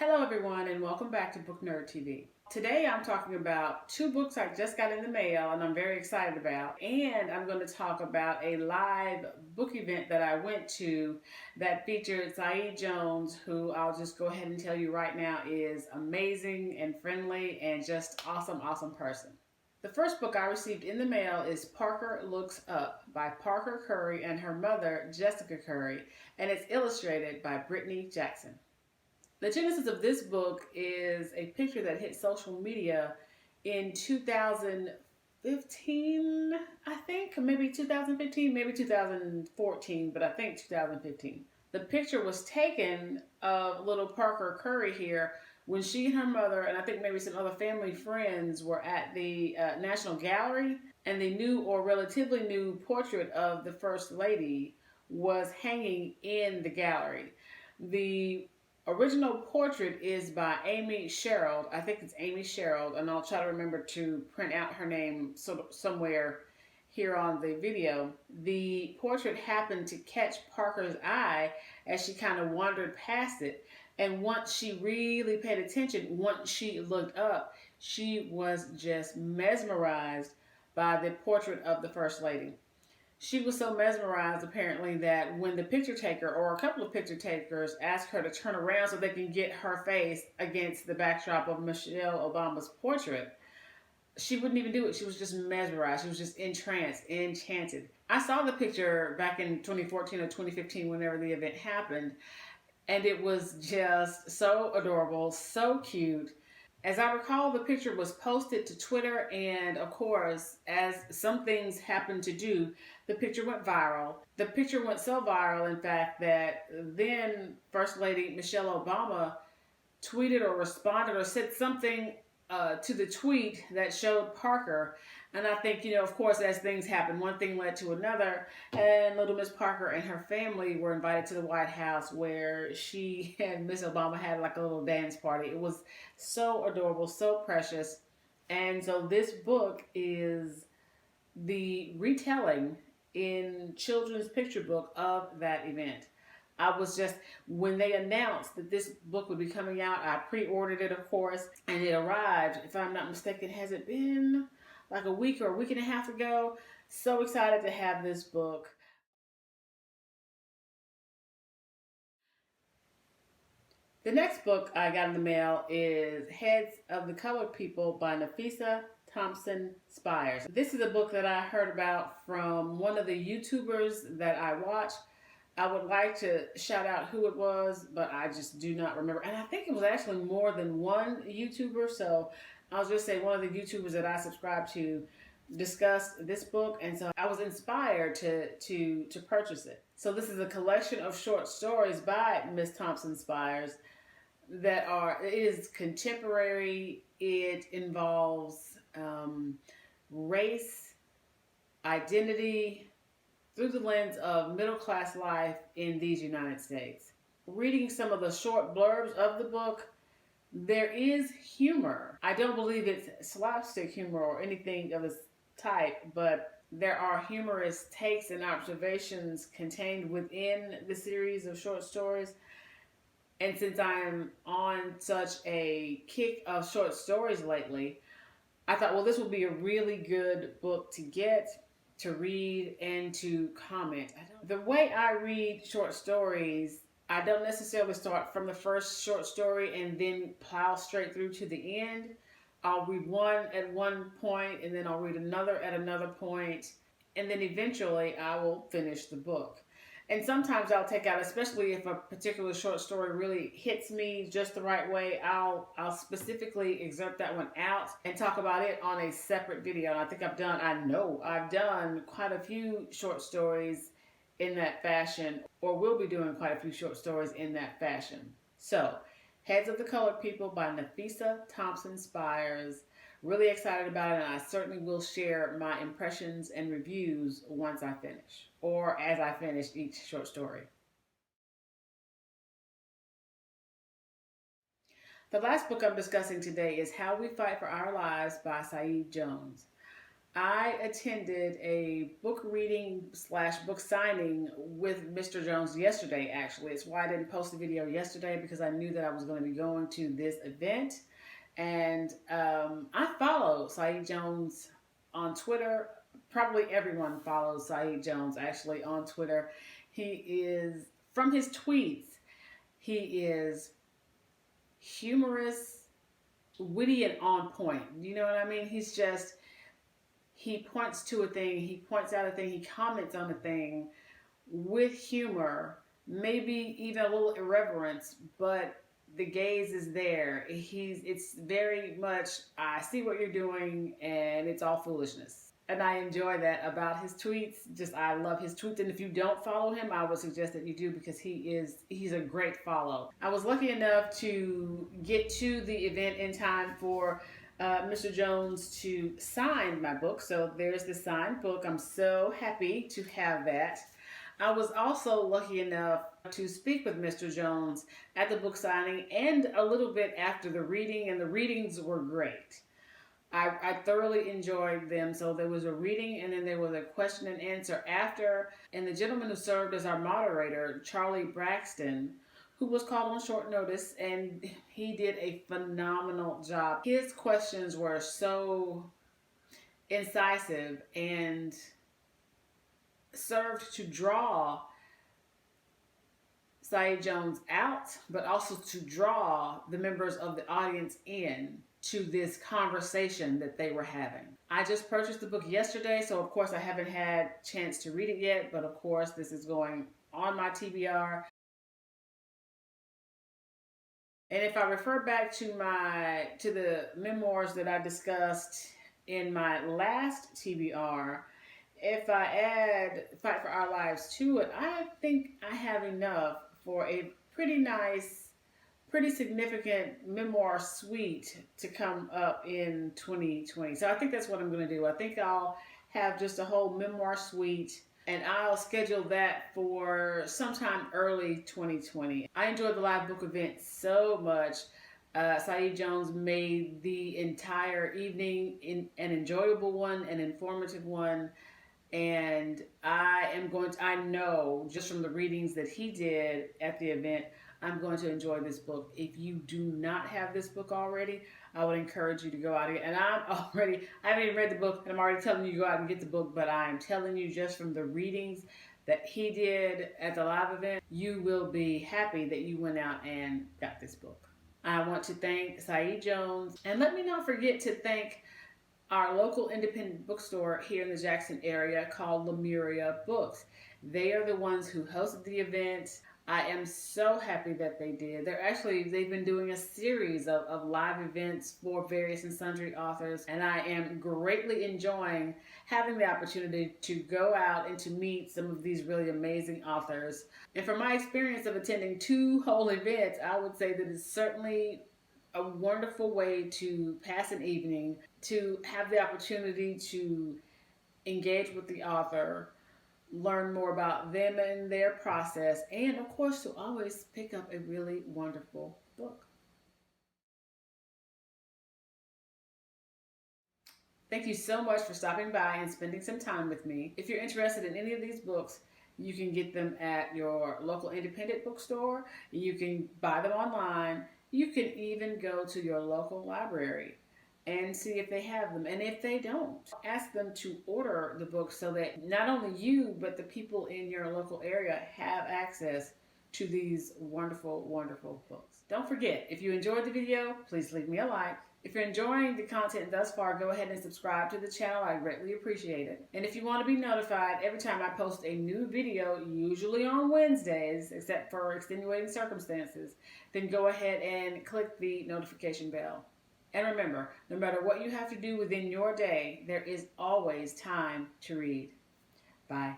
Hello everyone and welcome back to Book Nerd TV. Today I'm talking about two books I just got in the mail and I'm very excited about, and I'm going to talk about a live book event that I went to that featured Saeed Jones, who I'll just go ahead and tell you right now is amazing and friendly and just awesome person. The first book I received in the mail is Parker Looks Up by Parker Curry and her mother Jessica Curry, and it's illustrated by Brittany Jackson. The genesis of this book is a picture that hit social media in 2015, I think, maybe 2015, maybe 2014, but I think 2015. The picture was taken of little Parker Curry here when she and her mother, and I think maybe some other family friends, were at the National Gallery, and the new or relatively new portrait of the First Lady was hanging in the gallery. The original portrait is by Amy Sherald. I think it's Amy Sherald, and I'll try to remember to print out her name somewhere here on the video. The portrait happened to catch Parker's eye as she kind of wandered past it, and once she really paid attention, once she looked up, she was just mesmerized by the portrait of the First Lady. She was so mesmerized, apparently, that when the picture taker or a couple of picture takers asked her to turn around so they can get her face against the backdrop of Michelle Obama's portrait, she wouldn't even do it. She was just mesmerized. She was just entranced, enchanted. I saw the picture back in 2014 or 2015, whenever the event happened, and it was just so adorable, so cute. As I recall, the picture was posted to Twitter, and of course, as some things happen to do, the picture went viral. The picture went so viral, in fact, that then First Lady Michelle Obama tweeted or responded or said something to the tweet that showed Parker. And I think, of course, as things happen, one thing led to another, and little Miss Parker and her family were invited to the White House, where she and Miss Obama had like a little dance party. It was so adorable, so precious. And so this book is the retelling in children's picture book of that event. I was just, when they announced that this book would be coming out, I pre-ordered it, of course, and it arrived, if I'm not mistaken, has it been like a week or a week and a half ago? So excited to have this book. The next book I got in the mail is Heads of the Colored People by Naffissa Thompson-Spires. This is a book that I heard about from one of the YouTubers that I watch. I would like to shout out who it was, but I just do not remember. And I think it was actually more than one YouTuber, so I'll just say one of the YouTubers that I subscribe to discussed this book, and so I was inspired to purchase it. So this is a collection of short stories by Miss Thompson-Spires that it is contemporary. It involves race, identity, through the lens of middle-class life in these United States. Reading some of the short blurbs of the book, there is humor. I don't believe it's slapstick humor or anything of this type, but there are humorous takes and observations contained within the series of short stories. And since I'm on such a kick of short stories lately, I thought, well, this would be a really good book to get, to read, and to comment. The way I read short stories, I don't necessarily start from the first short story and then plow straight through to the end. I'll read one at one point, and then I'll read another at another point, and then eventually I will finish the book. And sometimes I'll take out, especially if a particular short story really hits me just the right way, I'll specifically excerpt that one out and talk about it on a separate video. And I know I've done quite a few short stories in that fashion, or will be doing quite a few short stories in that fashion. So, Heads of the Colored People by Naffissa Thompson-Spires. Really excited about it, and I certainly will share my impressions and reviews once I finish, or as I finish each short story. The last book I'm discussing today is How We Fight for Our Lives by Saeed Jones. I attended a book reading slash book signing with Mr. Jones yesterday, actually. It's why I didn't post the video yesterday, because I knew that I was going to be going to this event. And I follow Saeed Jones on Twitter. Probably everyone follows Saeed Jones actually on Twitter. He is, from his tweets, he is humorous, witty, and on point. You know what I mean? He points to a thing, he points out a thing, he comments on a thing with humor, maybe even a little irreverence, but the gaze is there. It's very much, I see what you're doing and it's all foolishness. And I enjoy that about his tweets. Just, I love his tweets. And if you don't follow him, I would suggest that you do, because he's a great follow. I was lucky enough to get to the event in time for Mr. Jones to sign my book. So there's the signed book. I'm so happy to have that. I was also lucky enough to speak with Mr. Jones at the book signing and a little bit after the reading, and the readings were great. I thoroughly enjoyed them. So there was a reading and then there was a question and answer after. And the gentleman who served as our moderator, Charlie Braxton, who was called on short notice, and he did a phenomenal job. His questions were so incisive and served to draw Saeed Jones out, but also to draw the members of the audience in to this conversation that they were having. I just purchased the book yesterday, so of course I haven't had a chance to read it yet, but of course this is going on my TBR. And if I refer back to the memoirs that I discussed in my last TBR, if I add Fight for Our Lives to it, I think I have enough for a pretty nice, pretty significant memoir suite to come up in 2020. So I think that's what I'm going to do. I think I'll have just a whole memoir suite, and I'll schedule that for sometime early 2020. I enjoyed the live book event so much. Saeed Jones made the entire evening an enjoyable one, an informative one. And I know just from the readings that he did at the event, I'm going to enjoy this book. If you do not have this book already, I would encourage you to go out and get it. And I haven't even read the book, and I'm already telling you to go out and get the book, but I am telling you just from the readings that he did at the live event, you will be happy that you went out and got this book. I want to thank Saeed Jones, and let me not forget to thank our local independent bookstore here in the Jackson area called Lemuria Books. They are the ones who hosted the event. I am so happy that they did. They've been doing a series of live events for various and sundry authors, and I am greatly enjoying having the opportunity to go out and to meet some of these really amazing authors. And from my experience of attending 2 whole events, I would say that it's certainly a wonderful way to pass an evening, to have the opportunity to engage with the author, learn more about them and their process, and of course to always pick up a really wonderful book. Thank you so much for stopping by and spending some time with me. If you're interested in any of these books, you can get them at your local independent bookstore. You can buy them online. You can even go to your local library and see if they have them. And if they don't, ask them to order the book so that not only you, but the people in your local area have access to these wonderful, wonderful books. Don't forget, if you enjoyed the video, please leave me a like. If you're enjoying the content thus far, go ahead and subscribe to the channel. I greatly appreciate it. And if you want to be notified every time I post a new video, usually on Wednesdays, except for extenuating circumstances, then go ahead and click the notification bell. And remember, no matter what you have to do within your day, there is always time to read. Bye.